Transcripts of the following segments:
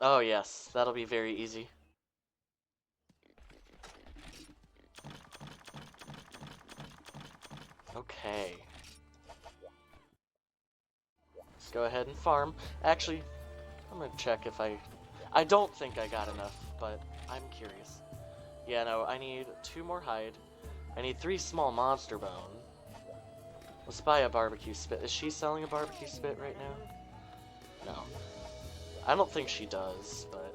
Oh yes, that'll be very easy. Okay. Let's go ahead and farm. Actually, I'm gonna check if I don't think I got enough, but I'm curious. Yeah, no, I need 2 more hide. I need 3 small monster bone. Let's buy a barbecue spit. Is she selling a barbecue spit right now? No. I don't think she does, but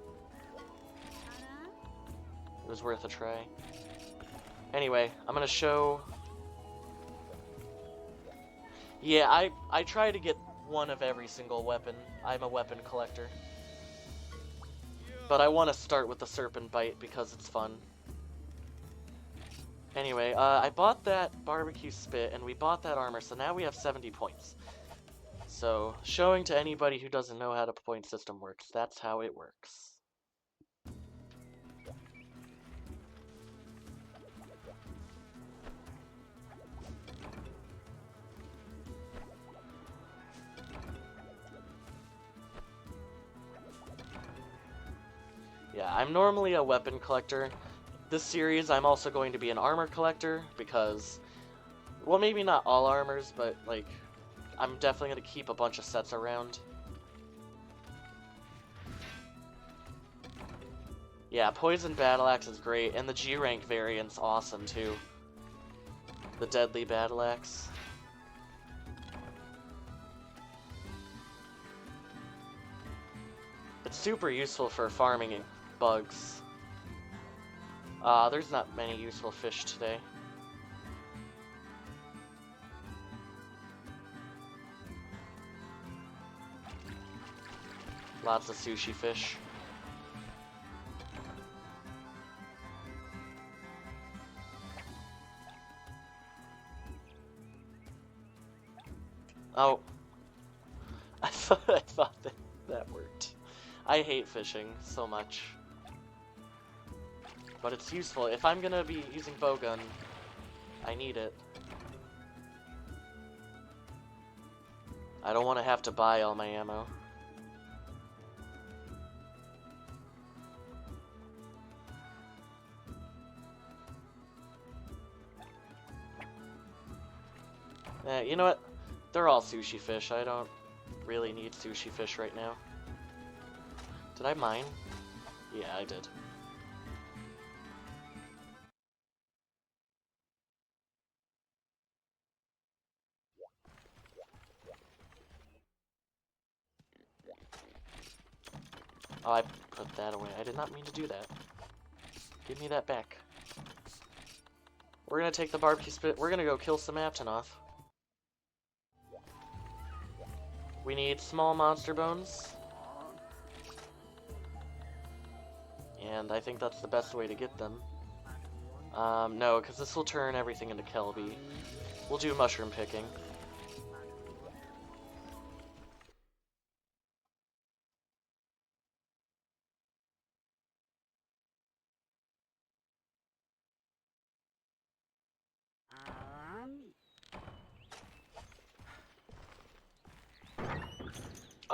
it was worth a try. Anyway, I'm gonna show... Yeah, I try to get one of every single weapon. I'm a weapon collector. But I want to start with the serpent bite because it's fun. Anyway, I bought that barbecue spit and we bought that armor, so now we have 70 points. So, showing to anybody who doesn't know how the point system works, that's how it works. Yeah, I'm normally a weapon collector. This series, I'm also going to be an armor collector because, well, maybe not all armors, but, like, I'm definitely going to keep a bunch of sets around. Yeah, Poison Battle Axe is great, and the G-Rank variant's awesome, too. The Deadly Battle Axe. It's super useful for farming bugs. There's not many useful fish today. Lots of sushi fish. Oh. I thought that worked. I hate fishing so much. But it's useful. If I'm gonna be using bowgun, I need it. I don't want to have to buy all my ammo. You know what? They're all sushi fish. I don't really need sushi fish right now. Did I mine? Yeah, I did. Oh, I put that away. I did not mean to do that. Give me that back. We're gonna take the barbecue spit. We're gonna go kill some Aptonoth. We need small monster bones. And I think that's the best way to get them. No, because this will turn everything into Kelby. We'll do mushroom picking.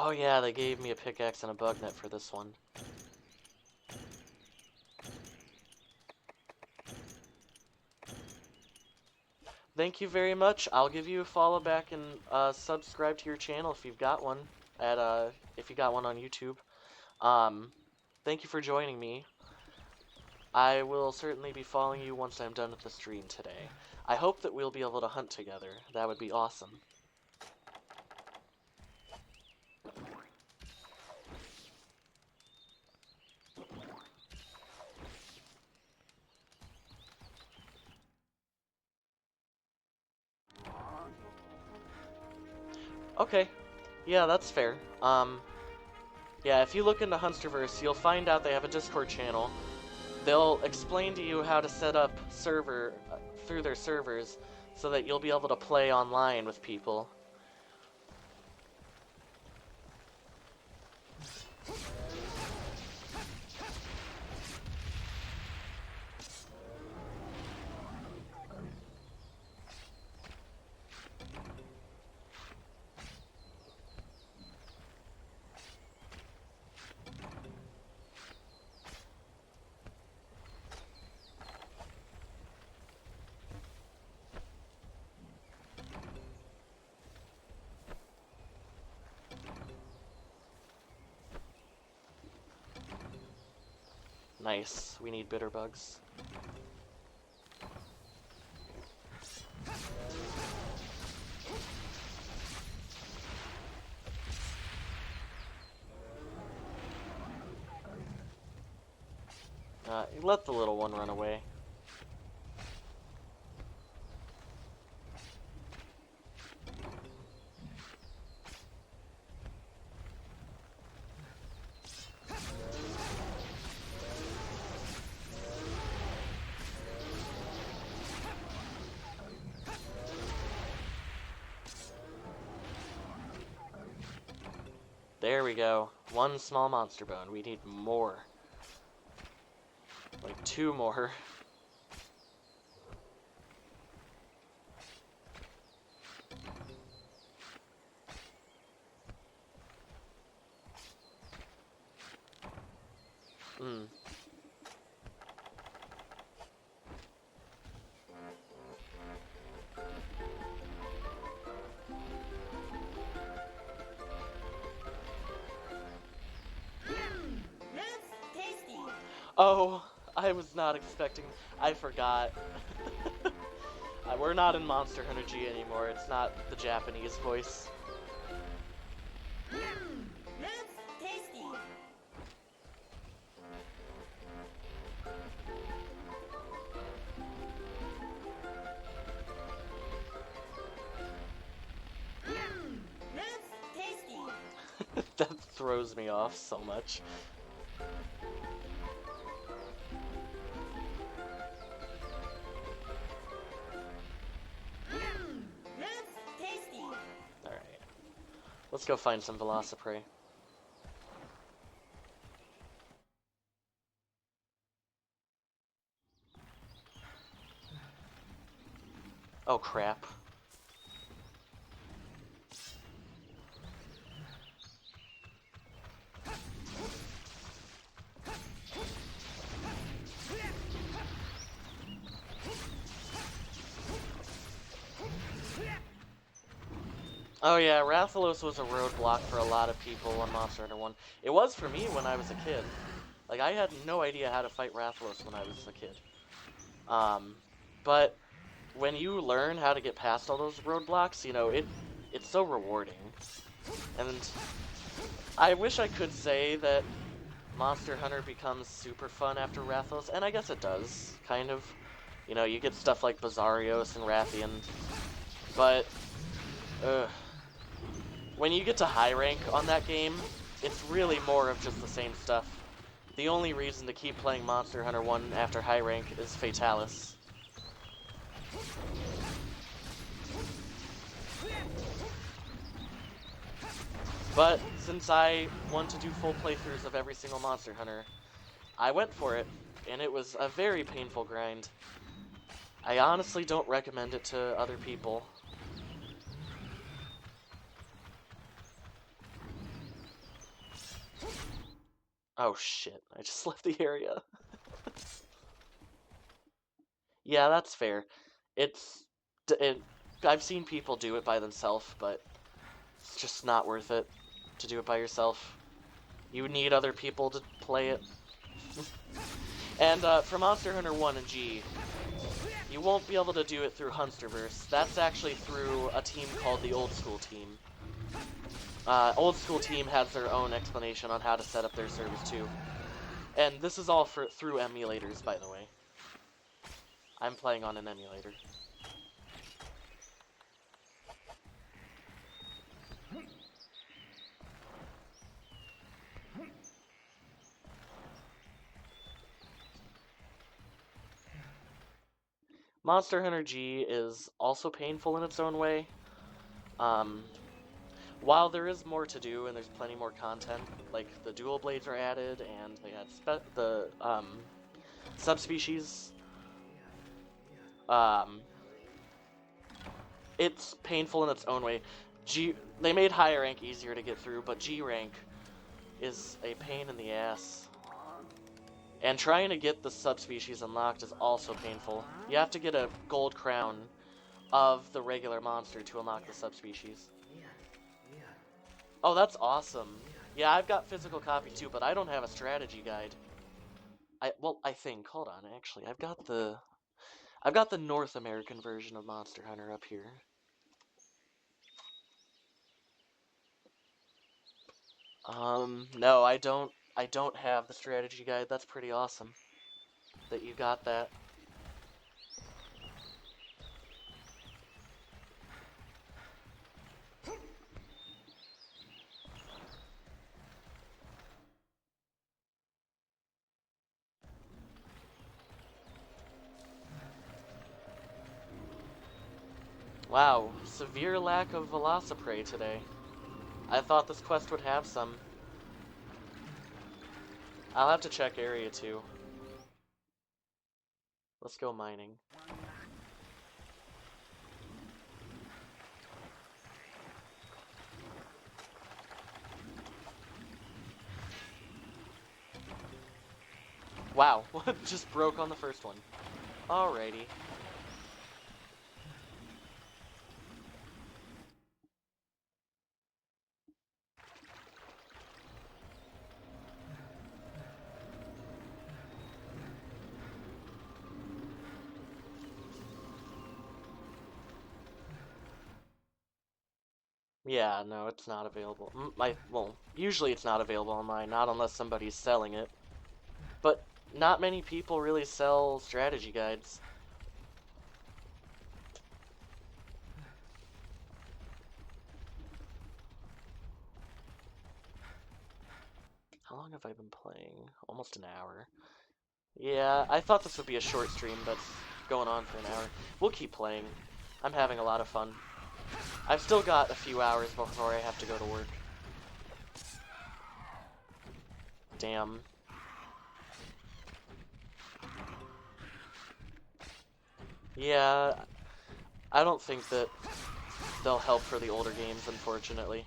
Oh yeah, they gave me a pickaxe and a bug net for this one. Thank you very much. I'll give you a follow back and subscribe to your channel if you've got one if you got one on YouTube. Thank you for joining me. I will certainly be following you once I'm done with the stream today. I hope that we'll be able to hunt together. That would be awesome. Okay. Yeah, that's fair. Yeah, if you look into Hunsterverse, you'll find out they have a Discord channel. They'll explain to you how to set up server through their servers so that you'll be able to play online with people. Nice. We need bitter bugs. Let the little one run away. There we go. One small monster bone. We need more. Like 2 more. Hmm. Oh, I was not expecting. I forgot. We're not in Monster Hunter G anymore. It's not the Japanese voice. Tasty. That throws me off so much. Alright. Let's go find some velociprey. Oh crap. Oh yeah, Rathalos was a roadblock for a lot of people on Monster Hunter 1. It was for me when I was a kid. Like, I had no idea how to fight Rathalos when I was a kid. But when you learn how to get past all those roadblocks, you know, it's so rewarding. And I wish I could say that Monster Hunter becomes super fun after Rathalos, and I guess it does, kind of. You know, you get stuff like Bazarios and Rathian, but when you get to high rank on that game, it's really more of just the same stuff. The only reason to keep playing Monster Hunter 1 after high rank is Fatalis. But since I want to do full playthroughs of every single Monster Hunter, I went for it, and it was a very painful grind. I honestly don't recommend it to other people. Oh shit, I just left the area. Yeah, that's fair. I've seen people do it by themselves, but it's just not worth it to do it by yourself. You need other people to play it. And for Monster Hunter 1 and G, you won't be able to do it through Hunsterverse. That's actually through a team called the Old School Team. Old School Team has their own explanation on how to set up their servers too. And this is all through emulators, by the way. I'm playing on an emulator. Monster Hunter G is also painful in its own way. While there is more to do and there's plenty more content, like the dual blades are added and they add the subspecies, it's painful in its own way. They made higher rank easier to get through, but G rank is a pain in the ass. And trying to get the subspecies unlocked is also painful. You have to get a gold crown of the regular monster to unlock the subspecies. Oh, that's awesome. Yeah, I've got physical copy too, but I don't have a strategy guide. I think. Hold on, actually, I've got the North American version of Monster Hunter up here. No, I don't have the strategy guide. That's pretty awesome that you got that. Wow, severe lack of velociprey today. I thought this quest would have some. I'll have to check area 2. Let's go mining. Wow, just broke on the first one. Alrighty. Yeah, no, it's not available. Well, usually it's not available online, not unless somebody's selling it. But not many people really sell strategy guides. How long have I been playing? Almost an hour. Yeah, I thought this would be a short stream, but it's going on for an hour. We'll keep playing. I'm having a lot of fun. I've still got a few hours before I have to go to work. Damn. Yeah, I don't think that they'll help for the older games, unfortunately.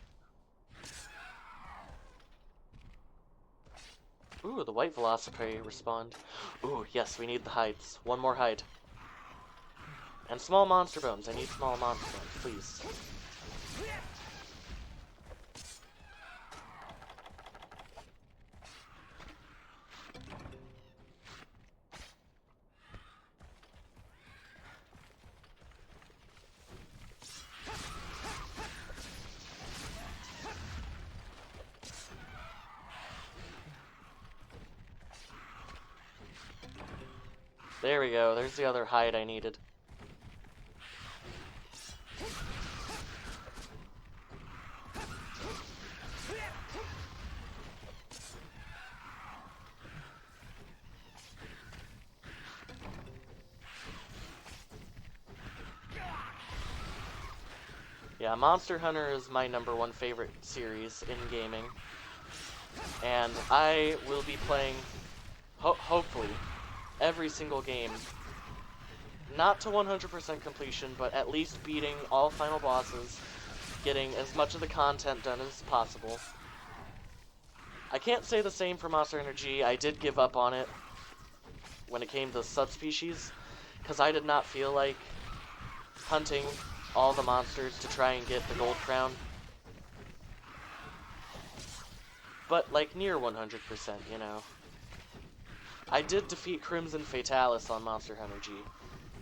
Ooh, the white velociprey respond. Ooh, yes, we need the hides. One more hide. And small monster bones. I need small monster bones, please. There we go. There's the other hide I needed. Yeah, Monster Hunter is my #1 favorite series in gaming. And I will be playing, hopefully, every single game. Not to 100% completion, but at least beating all final bosses, getting as much of the content done as possible. I can't say the same for Monster Hunter G. I did give up on it when it came to subspecies, because I did not feel like hunting all the monsters to try and get the gold crown. But, like, near 100%, you know. I did defeat Crimson Fatalis on Monster Hunter G.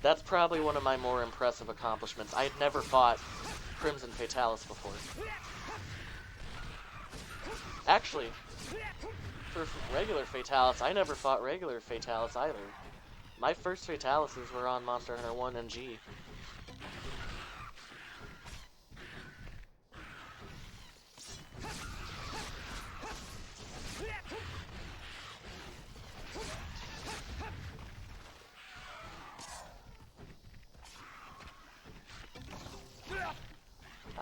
That's probably one of my more impressive accomplishments. I had never fought Crimson Fatalis before. Actually, for regular Fatalis, I never fought regular Fatalis either. My first Fatalises were on Monster Hunter 1 and G.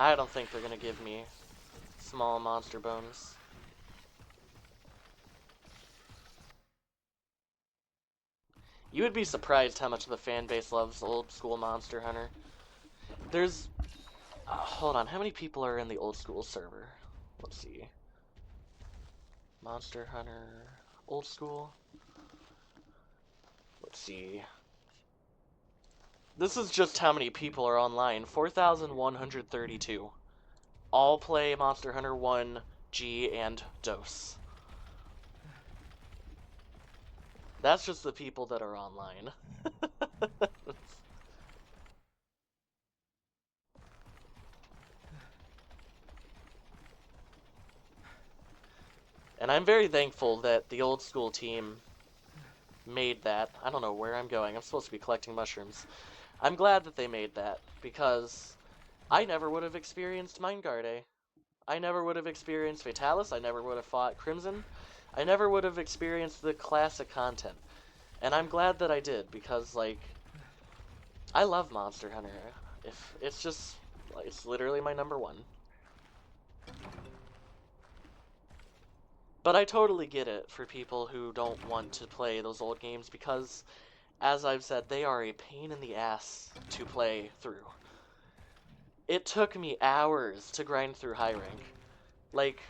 I don't think they're gonna give me small monster bones. You would be surprised how much of the fan base loves old school Monster Hunter. There's... hold on, how many people are in the old school server? Let's see. Monster Hunter... old school? Let's see. This is just how many people are online. 4,132. All play Monster Hunter 1, G, and DOS. That's just the people that are online. And I'm very thankful that the old school team made that. I don't know where I'm going. I'm supposed to be collecting mushrooms. I'm glad that they made that, because I never would have experienced Mindgarde. I never would have experienced Fatalis. I never would have fought Crimson. I never would have experienced the classic content. And I'm glad that I did, because, like, I love Monster Hunter. If it's just, it's literally my number one. But I totally get it for people who don't want to play those old games, because, as I've said, they are a pain in the ass to play through. It took me hours to grind through high rank. Like,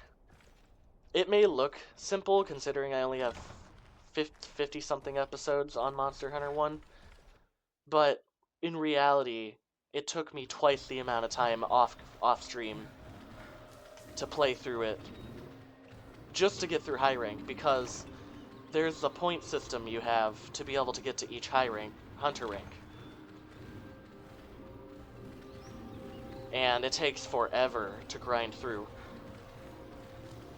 it may look simple considering I only have 50-something episodes on Monster Hunter 1, but in reality, it took me twice the amount of time off stream to play through it just to get through high rank, because there's a point system you have to be able to get to each high rank, hunter rank. And it takes forever to grind through.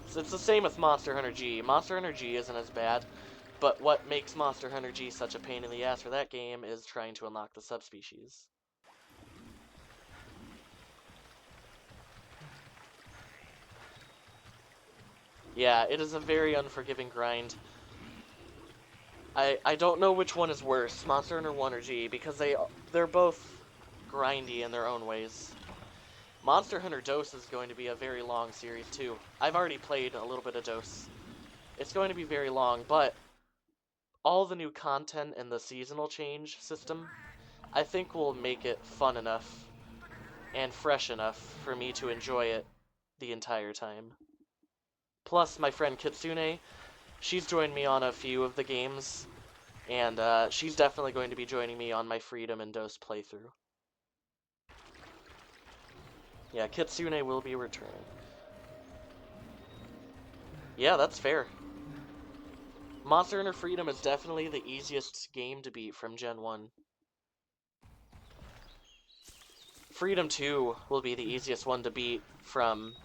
So it's the same with Monster Hunter G. Monster Hunter G isn't as bad, but what makes Monster Hunter G such a pain in the ass for that game is trying to unlock the subspecies. Yeah, it is a very unforgiving grind. I don't know which one is worse, Monster Hunter 1 or G, because they're both grindy in their own ways. Monster Hunter Dose is going to be a very long series too. I've already played a little bit of Dose. It's going to be very long, but all the new content and the seasonal change system, I think, will make it fun enough and fresh enough for me to enjoy it the entire time. Plus, my friend Kitsune, she's joined me on a few of the games, and she's definitely going to be joining me on my Freedom and Dose playthrough. Yeah, Kitsune will be returning. Yeah, that's fair. Monster Hunter Freedom is definitely the easiest game to beat from Gen 1. Freedom 2 will be the easiest one to beat from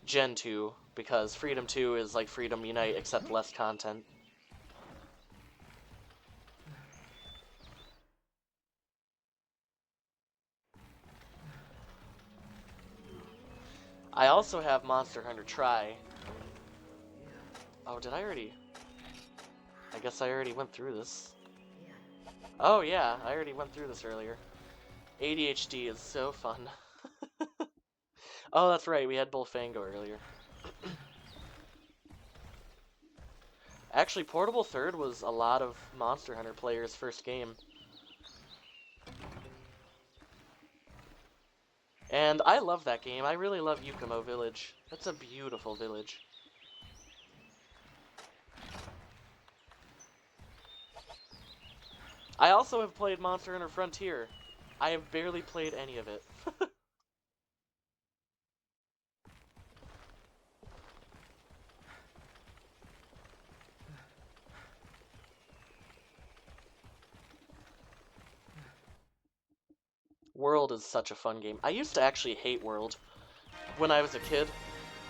Gen 2, because Freedom 2 is like Freedom Unite, except less content. I also have Monster Hunter Tri. Oh, did I already? I guess I already went through this. Oh yeah, I already went through this earlier. ADHD is so fun. Oh, that's right, we had Bullfango earlier. Actually, Portable Third was a lot of Monster Hunter players' first game. And I love that game. I really love Yukumo Village. That's a beautiful village. I also have played Monster Hunter Frontier. I have barely played any of it. World is such a fun game. I used to actually hate World when I was a kid.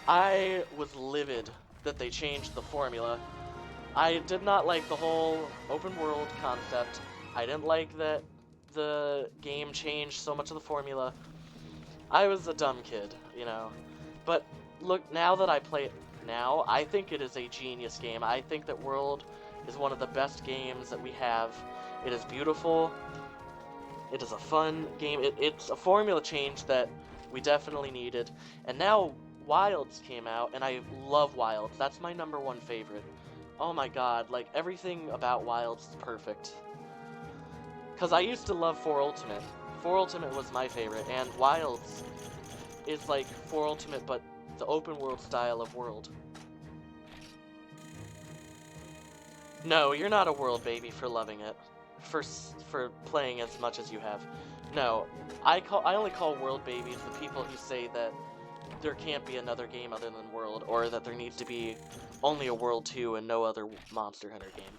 I was livid that they changed the formula. I did not like the whole open world concept. I didn't like that the game changed so much of the formula. I was a dumb kid, you know. But look, now that I play it now, I think it is a genius game. I think that World is one of the best games that we have. It is beautiful. It is a fun game. It's a formula change that we definitely needed. And now Wilds came out, and I love Wilds. That's my number one favorite. Oh my god, like, everything about Wilds is perfect. Because I used to love 4 Ultimate. 4 Ultimate was my favorite, and Wilds is like 4 Ultimate, but the open world style of World. No, you're not a world baby for loving it. For playing as much as you have. No, I only call world babies the people who say that there can't be another game other than World, or that there needs to be only a World 2 and no other Monster Hunter game.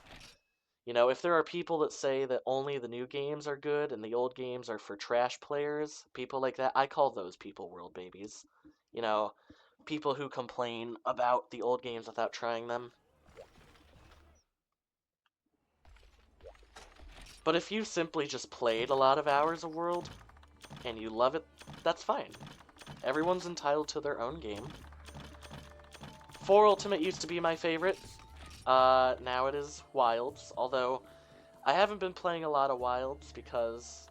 You know, if there are people that say that only the new games are good and the old games are for trash players, people like that, I call those people world babies. You know, people who complain about the old games without trying them. But if you simply just played a lot of hours of World and you love it, that's fine. Everyone's entitled to their own game. 4 Ultimate used to be my favorite. Now it is Wilds, although I haven't been playing a lot of Wilds because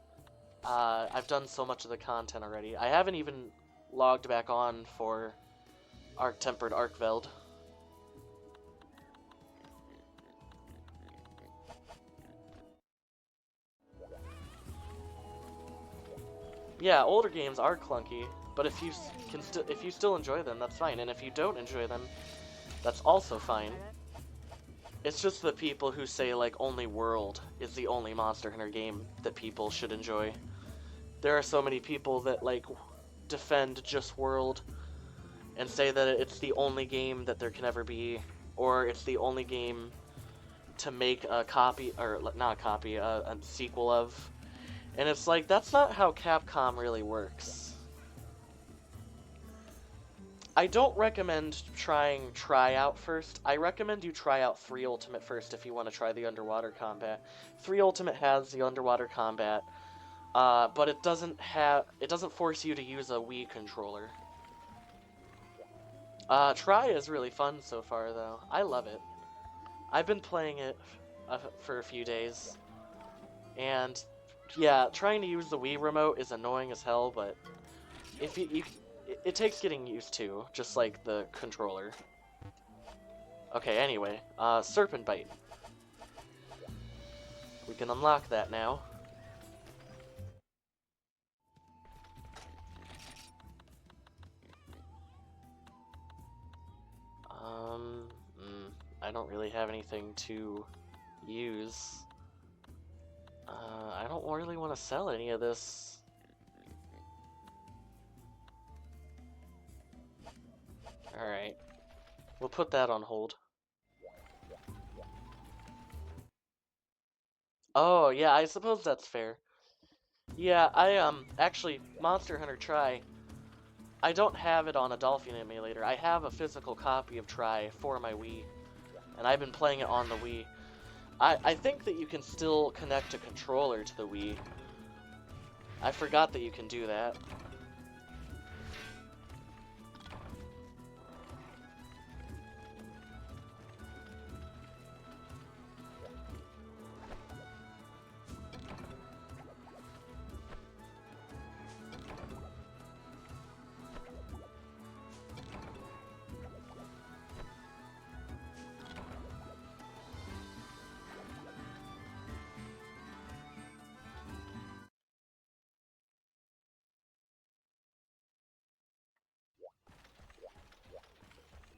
I've done so much of the content already. I haven't even logged back on for Arc-Tempered Arcveld. Yeah, older games are clunky, but if you still enjoy them, that's fine. And if you don't enjoy them, that's also fine. It's just the people who say like only World is the only Monster Hunter game that people should enjoy. There are so many people that like defend just World and say that it's the only game that there can ever be, or it's the only game to make a copy, or not a copy, a sequel of. And it's like, that's not how Capcom really works. I don't recommend trying Tryout first. I recommend you try out 3 Ultimate first if you want to try the underwater combat. 3 Ultimate has the underwater combat, but it doesn't force you to use a Wii controller. Try is really fun so far, though. I love it. I've been playing it for a few days, and yeah, trying to use the Wii remote is annoying as hell, but if it takes getting used to, just like the controller. Okay, anyway, Serpent Bite. We can unlock that now. I don't really have anything to use. I don't really want to sell any of this. Alright. We'll put that on hold. Oh, yeah, I suppose that's fair. Yeah, actually, Monster Hunter Tri, I don't have it on a Dolphin emulator. I have a physical copy of Tri for my Wii, and I've been playing it on the Wii. I think that you can still connect a controller to the Wii. I forgot that you can do that.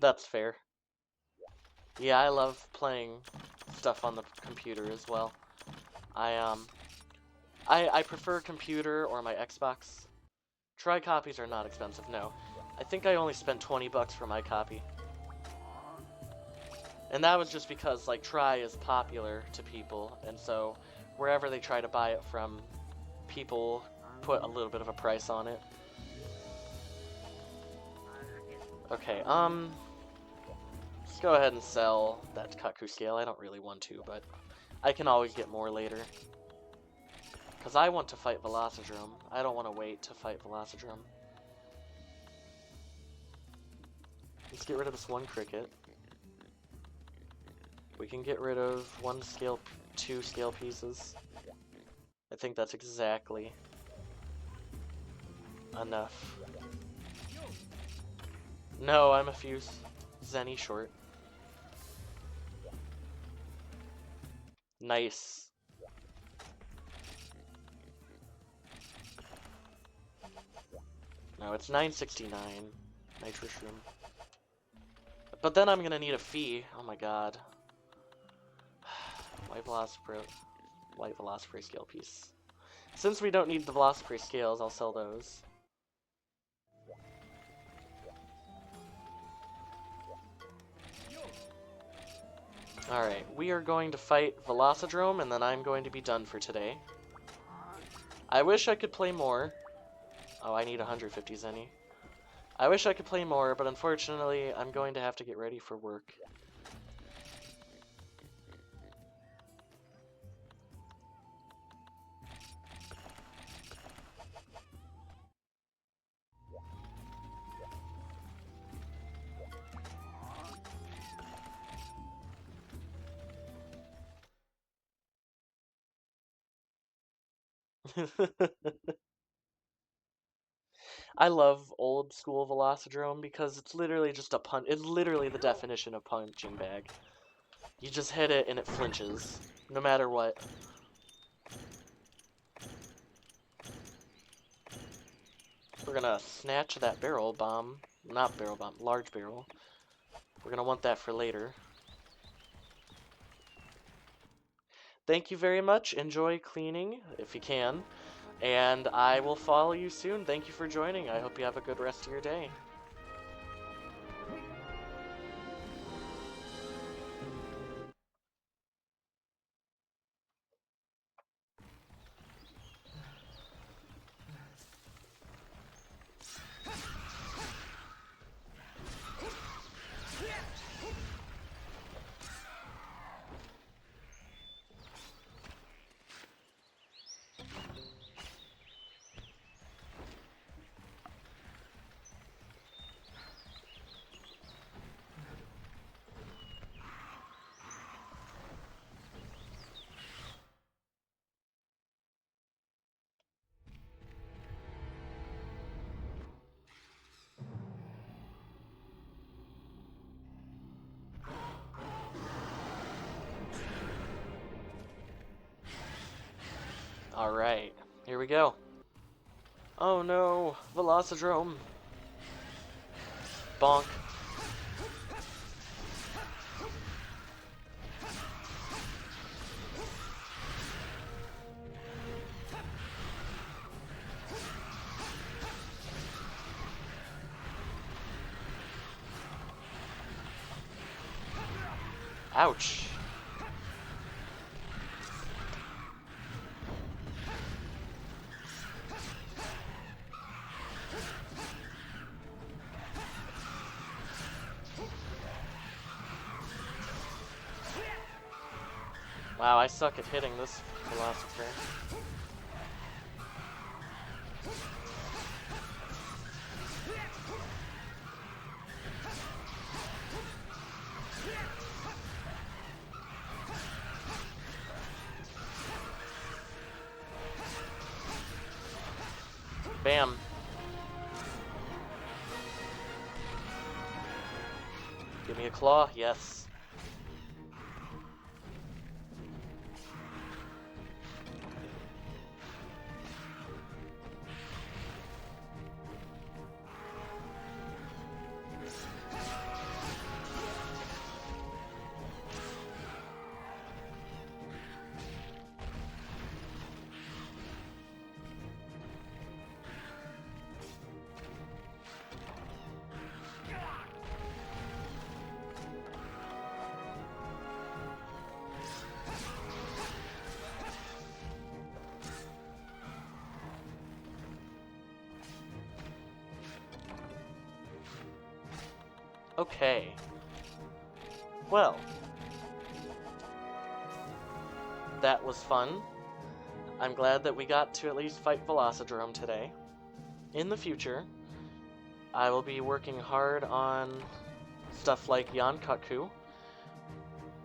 That's fair. Yeah, I love playing stuff on the computer as well. I prefer computer or my Xbox. Tri copies are not expensive, no. I think I only spent 20 bucks for my copy. And that was just because, like, Tri is popular to people, and so wherever they try to buy it from, people put a little bit of a price on it. Okay, let's go ahead and sell that Kaku scale. I don't really want to, but I can always get more later. Because I want to fight Velocidrome. I don't want to wait to fight Velocidrome. Let's get rid of this one cricket. We can get rid of 2 scale pieces. I think that's exactly enough. No, I'm a few Zenny short. Nice. No, it's 969. Nitrous room. But then I'm gonna need a fee. Oh my god. White Velociprey scale piece. Since we don't need the Velociprey scales, I'll sell those. Alright, we are going to fight Velocidrome, and then I'm going to be done for today. I wish I could play more. Oh, I need 150 Zenny. I wish I could play more, but unfortunately, I'm going to have to get ready for work. I love old school Velocidrome because it's literally just a punch. It's literally the definition of punching bag. You just hit it and it flinches, no matter what. We're gonna snatch that barrel bomb. Not barrel bomb, large barrel. We're gonna want that for later. Thank you very much. Enjoy cleaning, if you can. And I will follow you soon. Thank you for joining. I hope you have a good rest of your day. Alright, here we go. Oh no, Velocidrome. Bonk. Ouch. Wow, I suck at hitting this Velociprey. Bam. Give me a claw, yes. Okay. Well. That was fun. I'm glad that we got to at least fight Velocidrome today. In the future, I will be working hard on stuff like Yankaku.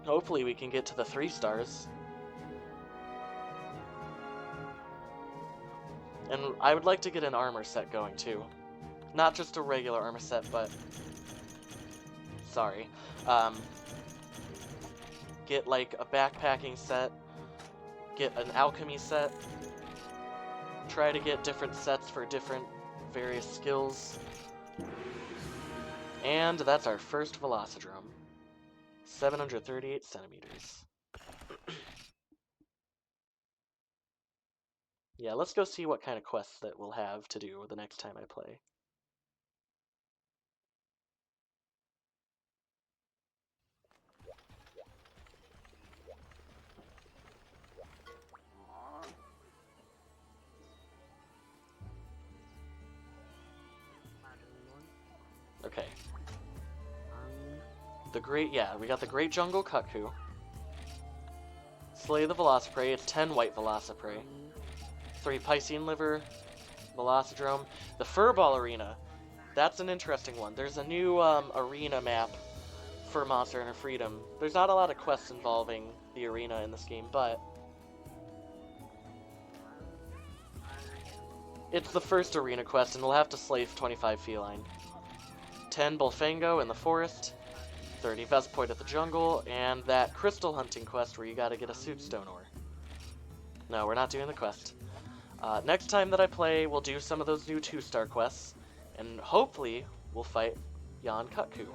Hopefully we can get to the 3 stars. And I would like to get an armor set going too. Not just a regular armor set, but... Sorry. Get like a backpacking set. Get an alchemy set. Try to get different sets for different various skills. And that's our first Velocidrome. 738 centimeters. Yeah, let's go see what kind of quests that we'll have to do the next time I play. we got the Great Jungle Cuckoo. Slay the Velociprey, it's 10 white Velociprey. 3 Piscean Liver, Velocidrome. The Furball Arena, that's an interesting one. There's a new arena map for Monster Hunter Freedom. There's not a lot of quests involving the arena in this game, but it's the first arena quest, and we'll have to slay 25 Feline. 10 Bullfango in the forest, 30 Vespoid at the jungle, and that crystal hunting quest where you gotta get a Sootstone ore. No, we're not doing the quest. Next time that I play, we'll do some of those new 2-star quests, and hopefully we'll fight Jan Kutku.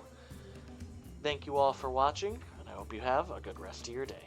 Thank you all for watching, and I hope you have a good rest of your day.